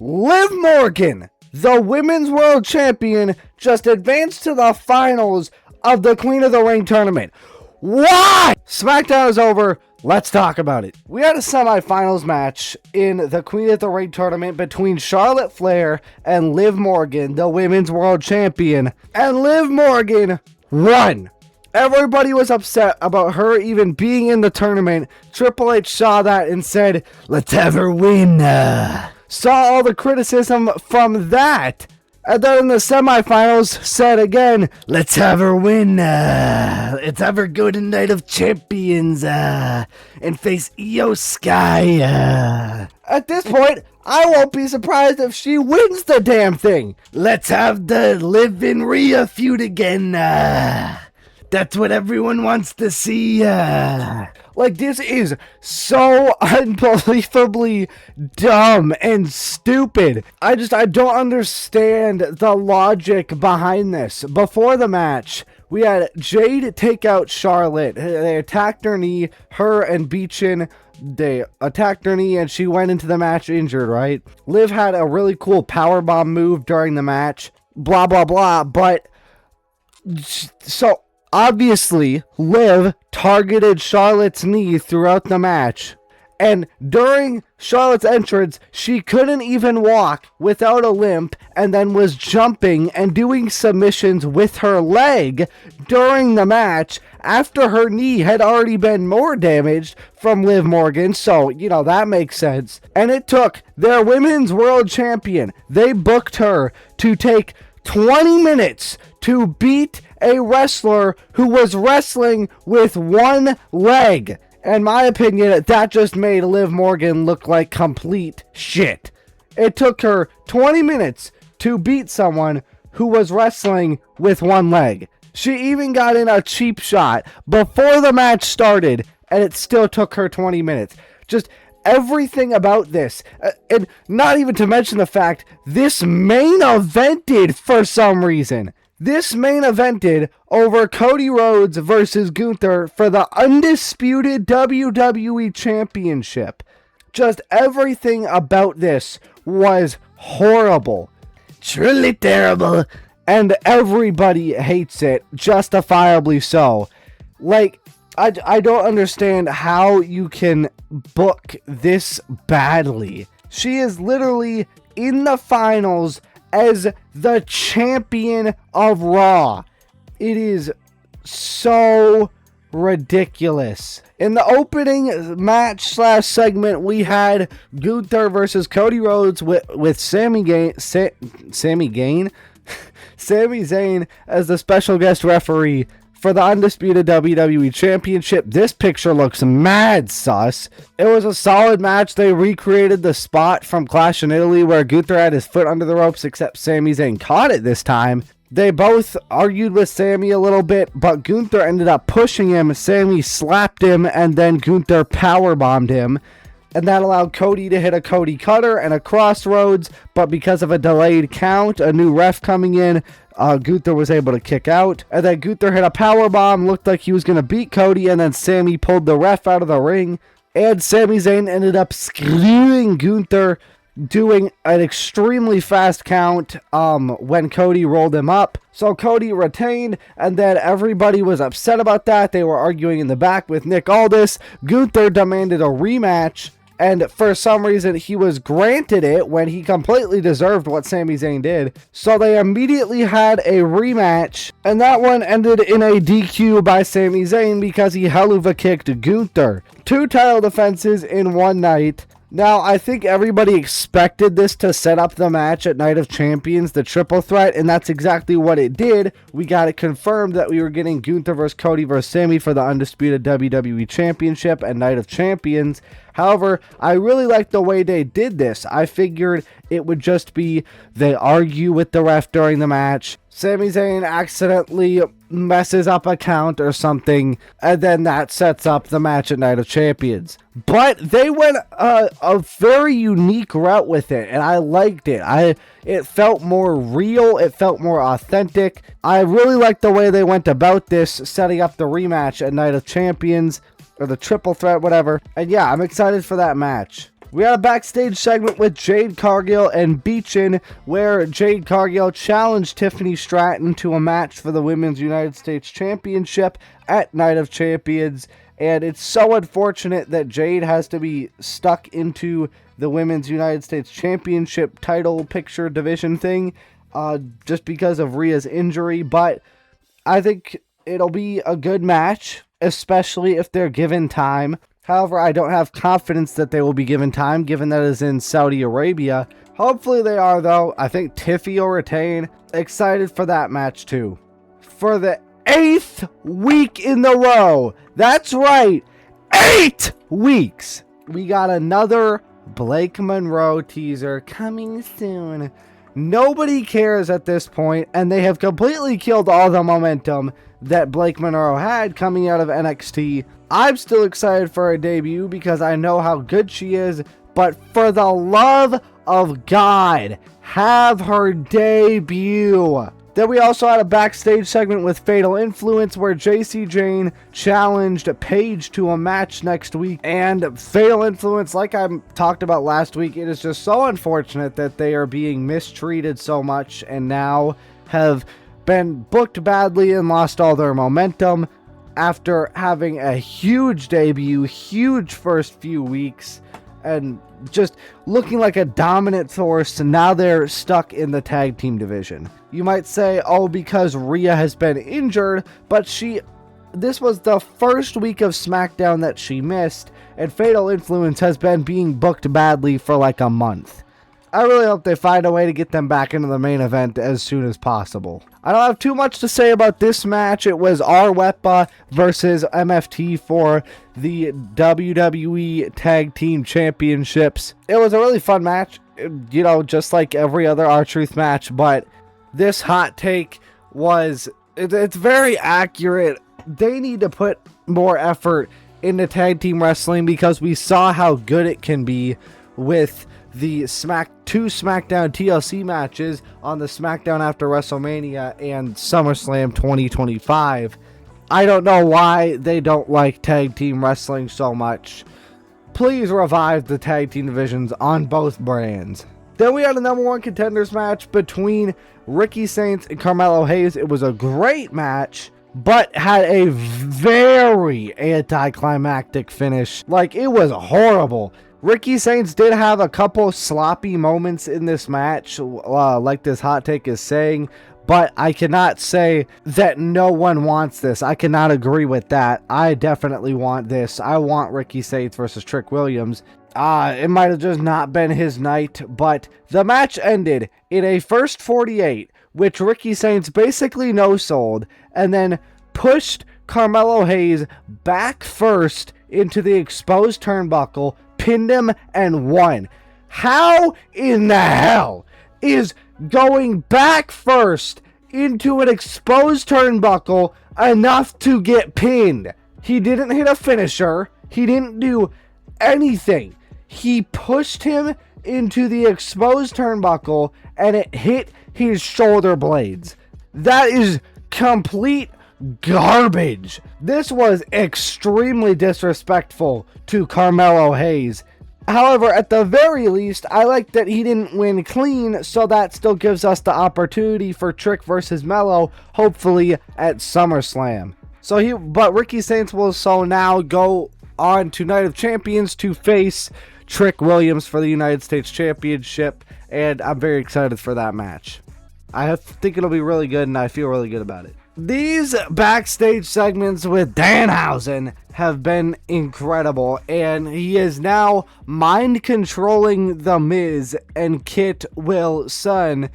Liv Morgan, the Women's World Champion, just advanced to the finals of the Queen of the Ring tournament. Why? Smackdown is over. Let's talk about it. We had a semifinals match in the Queen of the Ring tournament between Charlotte Flair and Liv Morgan, the Women's World Champion. And Liv Morgan won. Everybody was upset about her even being in the tournament. Triple H saw that and said, let's have her win. Saw all the criticism from that. And then in the semifinals, said again, let's have her win. Let's have her go to Night of Champions and face Io Sky. At this point, I won't be surprised if she wins the damn thing. Let's have the Liv and Rhea feud again. That's what everyone wants to see. Like, this is so unbelievably dumb and stupid. I don't understand the logic behind this. Before the match, we had Jade take out Charlotte. They attacked her knee, her and Beechin. They attacked her knee and she went into the match injured, right? Liv had a really cool powerbomb move during the match. Blah, blah, blah. But, so obviously, Liv targeted Charlotte's knee throughout the match. And during Charlotte's entrance, she couldn't even walk without a limp and then was jumping and doing submissions with her leg during the match after her knee had already been more damaged from Liv Morgan. So, that makes sense. And it took their Women's World Champion, they booked her to take 20 minutes to beat a wrestler who was wrestling with one leg. In my opinion, that just made Liv Morgan look like complete shit. It took her 20 minutes to beat someone who was wrestling with one leg. She even got in a cheap shot before the match started, and it still took her 20 minutes. Just everything about this, and not even to mention the fact this main evented for some reason. This main evented over Cody Rhodes versus Gunther for the undisputed WWE Championship. Just everything about this was horrible. Truly terrible. And everybody hates it, justifiably so. Like, I don't understand how you can book this badly. She is literally in the finals as the champion of Raw. It is so ridiculous. In the opening match / segment, we had Gunther versus Cody Rhodes with Sami Zayn as the special guest referee for the undisputed WWE Championship. This picture looks mad sus. It was a solid match. They recreated the spot from Clash in Italy where Gunther had his foot under the ropes, except Sami Zayn caught it this time. They both argued with Sami a little bit, but Gunther ended up pushing him. Sami slapped him, and then Gunther powerbombed him. And that allowed Cody to hit a Cody Cutter and a Crossroads, but because of a delayed count, a new ref coming in, Gunther was able to kick out. And then Gunther hit a powerbomb, looked like he was going to beat Cody, and then Sami pulled the ref out of the ring. And Sami Zayn ended up screwing Gunther, doing an extremely fast count when Cody rolled him up. So Cody retained, and then everybody was upset about that. They were arguing in the back with Nick Aldis. Gunther demanded a rematch, and for some reason he was granted it when he completely deserved what Sami Zayn did. So they immediately had a rematch, and that one ended in a DQ by Sami Zayn because he helluva kicked Gunther. 2 title defenses in one night. Now, I think everybody expected this to set up the match at Night of Champions, the triple threat, and that's exactly what it did. We got it confirmed that we were getting Gunther versus Cody versus Sami for the undisputed WWE Championship and Night of Champions. However, I really liked the way they did this. I figured it would just be they argue with the ref during the match, Sami Zayn accidentally messes up a count or something, and then that sets up the match at Night of Champions. But they went a very unique route with it, and I liked it. It felt more real, it felt more authentic. I really liked the way they went about this, setting up the rematch at Night of Champions, or the triple threat, whatever. And yeah, I'm excited for that match. We had a backstage segment with Jade Cargill and Beechin, where Jade Cargill challenged Tiffany Stratton to a match for the Women's United States Championship at Night of Champions. And it's so unfortunate that Jade has to be stuck into the Women's United States Championship title picture division thing just because of Rhea's injury. But I think it'll be a good match, especially if they're given time. However, I don't have confidence that they will be given time, given that it is in Saudi Arabia. Hopefully they are, though. I think Tiffy will retain. Excited for that match, too. For the 8th week in a row. That's right. 8 weeks. We got another Blake Monroe teaser coming soon. Nobody cares at this point, and they have completely killed all the momentum that Blake Monroe had coming out of NXT. I'm still excited for her debut because I know how good she is, but for the love of God, have her debut. Then we also had a backstage segment with Fatal Influence where JC Jane challenged Paige to a match next week. And Fatal Influence, like I talked about last week, it is just so unfortunate that they are being mistreated so much and now have been booked badly and lost all their momentum after having a huge debut, huge first few weeks, and just looking like a dominant force. Now they're stuck in the tag team division. You might say, oh, because Rhea has been injured, but this was the first week of SmackDown that she missed, and Fatal Influence has been being booked badly for like a month. I really hope they find a way to get them back into the main event as soon as possible. I don't have too much to say about this match. It was Arwepa versus MFT for the WWE Tag Team Championships. It was a really fun match, you know, just like every other R-Truth match, but this hot take was, it's very accurate. They need to put more effort into tag team wrestling because we saw how good it can be with the two SmackDown TLC matches on the SmackDown after WrestleMania and SummerSlam 2025. I don't know why they don't like tag team wrestling so much. Please revive the tag team divisions on both brands. Then we had a number one contenders match between Ricky Saints and Carmelo Hayes. It was a great match, but had a very anticlimactic finish. Like, it was horrible. Ricky Saints did have a couple sloppy moments in this match, like this hot take is saying, but I cannot say that no one wants this. I cannot agree with that. I definitely want this. I want Ricky Saints versus Trick Williams. It might have just not been his night, but the match ended in a first 48, which Ricky Saints basically no-sold, and then pushed Carmelo Hayes back first into the exposed turnbuckle, pinned him, and won. How in the hell is going back first into an exposed turnbuckle enough to get pinned? He didn't hit a finisher. He didn't do anything. He pushed him into the exposed turnbuckle and it hit his shoulder blades. That is complete garbage. This was extremely disrespectful to Carmelo Hayes. However, at the very least, I like that he didn't win clean, so that still gives us the opportunity for Trick versus Melo, hopefully at SummerSlam. But Ricky Saints will now go on to Night of Champions to face Trick Williams for the United States Championship, and I'm very excited for that match. I think it'll be really good, and I feel really good about it. These backstage segments with Danhausen have been incredible, and he is now mind controlling The Miz and Kit Wilson,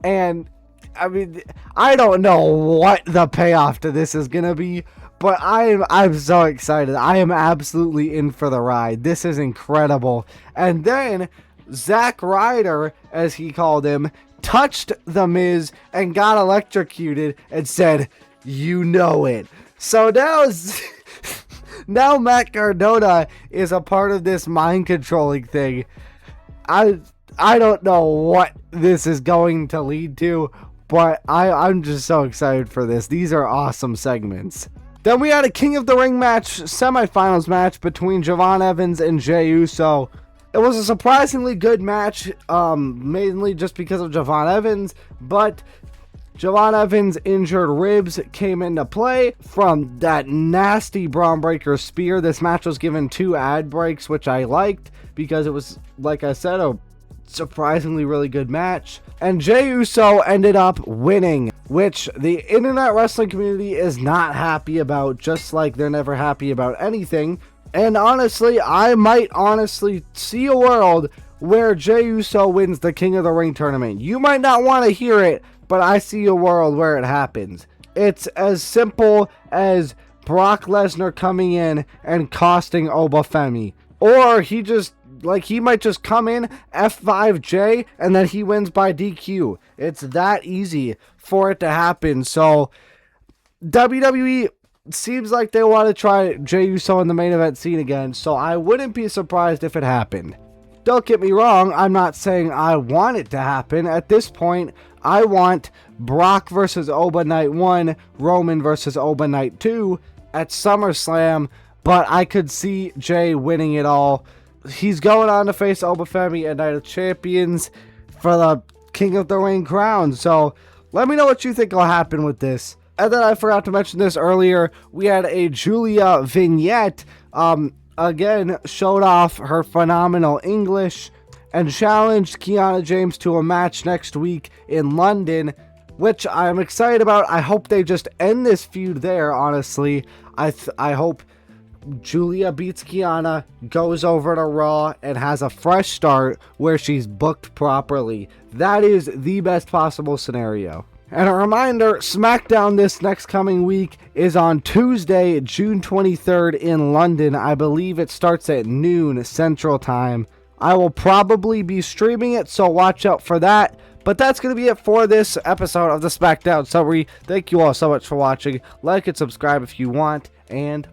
and I mean, I don't know what the payoff to this is gonna be, but I'm so excited. I am absolutely in for the ride. This is incredible. And then Zack Ryder, as he called him, touched The Miz and got electrocuted and said, "You know it." So now Matt Cardona is a part of this mind controlling thing. I don't know what this is going to lead to, but I'm just so excited for this. These are awesome segments. Then we had a King of the Ring match, semifinals match between Javon Evans and Jey Uso. It was a surprisingly good match, mainly just because of Javon Evans, but Javon Evans' injured ribs came into play from that nasty Braun Breaker spear. This match was given 2 ad breaks, which I liked because it was, like I said, a surprisingly really good match. And Jey Uso ended up winning, which the internet wrestling community is not happy about, just like they're never happy about anything. And honestly, I might honestly see a world where Jey Uso wins the King of the Ring tournament. You might not want to hear it, but I see a world where it happens. It's as simple as Brock Lesnar coming in and costing Obafemi. Or he might just come in, F5J, and then he wins by DQ. It's that easy for it to happen. So, WWE seems like they want to try Jey Uso in the main event scene again, so I wouldn't be surprised if it happened. Don't get me wrong, I'm not saying I want it to happen. At this point, I want Brock versus Oba Night 1, Roman versus Oba Night 2 at SummerSlam, but I could see Jey winning it all. He's going on to face Obafemi at Night of Champions for the King of the Ring crown, so let me know what you think will happen with this. And then I forgot to mention this earlier, we had a Julia vignette, again, showed off her phenomenal English and challenged Kiana James to a match next week in London, which I'm excited about. I hope they just end this feud there, honestly. I hope Julia beats Kiana, goes over to Raw, and has a fresh start where she's booked properly. That is the best possible scenario. And a reminder, Smackdown this next coming week is on Tuesday, June 23rd in London. I believe it starts at noon Central Time. I will probably be streaming it, so watch out for that. But that's going to be it for this episode of the Smackdown Summary. Thank you all so much for watching. Like and subscribe if you want, and